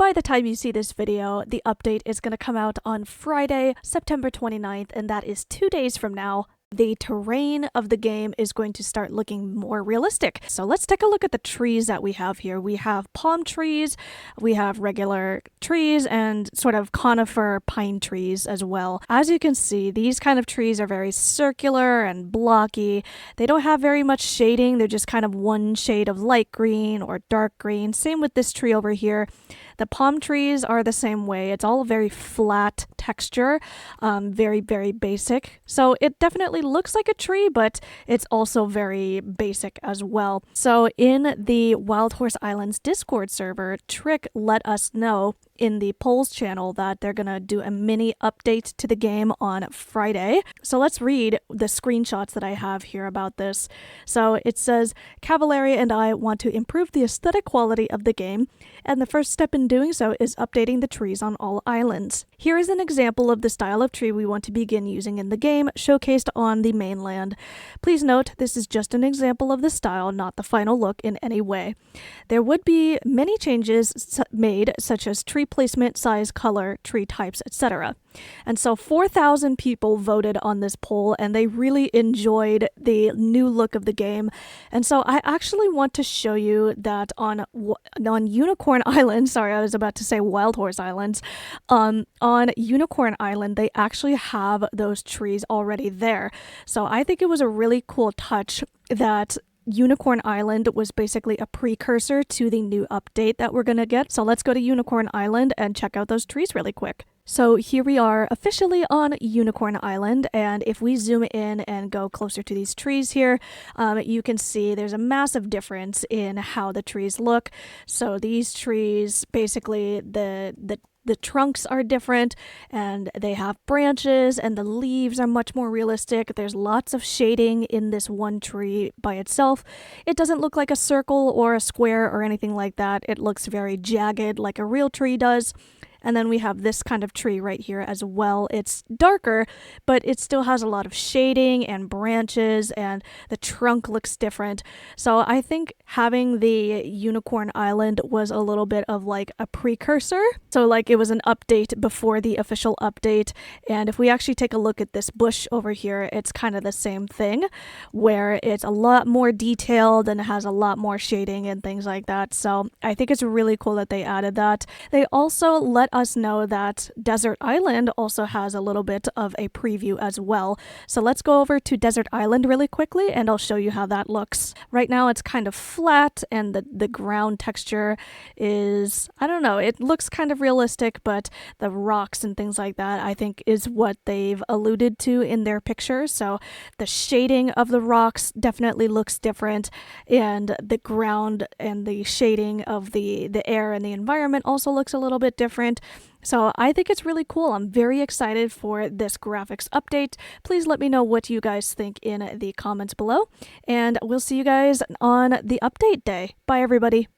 by the time you see this video, the update is going to come out on Friday, September 29th, and that is 2 days from now. The terrain of the game is going to start looking more realistic. So let's take a look at the trees that we have here. We have palm trees, we have regular trees, and sort of conifer pine trees as well. As you can see, these kind of trees are very circular and blocky. They don't have very much shading. They're just kind of one shade of light green or dark green. Same with this tree over here. The palm trees are the same way. It's all very flat texture, very, very basic. So it definitely looks like a tree, but it's also very basic as well. So in the Wild Horse Islands Discord server, Trick let us know in the polls channel that they're gonna do a mini update to the game on Friday. So let's read the screenshots that I have here about this. So it says, Cavallari and I want to improve the aesthetic quality of the game, and the first step in doing so is updating the trees on all islands. Here is an example of the style of tree we want to begin using in the game, showcased on the mainland. Please note, this is just an example of the style, not the final look in any way. There would be many changes made, such as tree placement, size, color, tree types, etc. And so 4,000 people voted on this poll, and they really enjoyed the new look of the game. And so I actually want to show you that on Unicorn Island, sorry, I was about to say Wild Horse Islands, on Unicorn Island, they actually have those trees already there. So I think it was a really cool touch that Unicorn Island was basically a precursor to the new update that we're gonna get. So let's go to Unicorn Island and check out those trees really quick. So here we are officially on Unicorn Island, and if we zoom in and go closer to these trees here, you can see there's a massive difference in how the trees look. So these trees, basically the trunks are different, and they have branches, and the leaves are much more realistic. There's lots of shading in this one tree by itself. It doesn't look like a circle or a square or anything like that. It looks very jagged like a real tree does. And then we have this kind of tree right here as well. It's darker, but it still has a lot of shading and branches, and the trunk looks different. So I think having the Unicorn Island was a little bit of like a precursor. So like it was an update before the official update. And if we actually take a look at this bush over here, it's kind of the same thing, where it's a lot more detailed and it has a lot more shading and things like that. So I think it's really cool that they added that. They also let us know that Desert Island also has a little bit of a preview as well. So let's go over to Desert Island really quickly, and I'll show you how that looks. Right now it's kind of flat, and the ground texture is, I don't know, it looks kind of realistic, but the rocks and things like that I think is what they've alluded to in their picture. So the shading of the rocks definitely looks different, and the ground and the shading of the air and the environment also looks a little bit different. So I think it's really cool. I'm very excited for this graphics update. Please let me know what you guys think in the comments below, and we'll see you guys on the update day. Bye everybody.